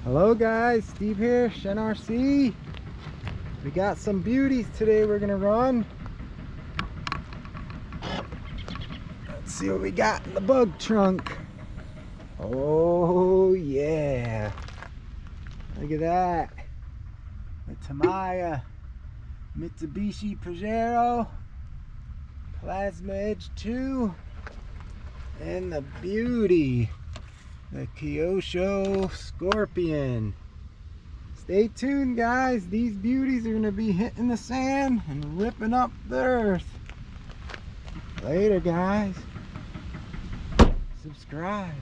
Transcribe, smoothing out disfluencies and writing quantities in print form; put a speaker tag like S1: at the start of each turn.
S1: Hello guys, Steve here, Shen RC. We got some beauties today we're gonna run. Let's see what we got in the bug trunk. Oh yeah, look at that. The Tamiya Mitsubishi Pajero Plasma Edge 2 and the beauty, the Kyosho Scorpion. Stay tuned guys, these beauties are going to be hitting the sand and ripping up the earth. Later guys, subscribe.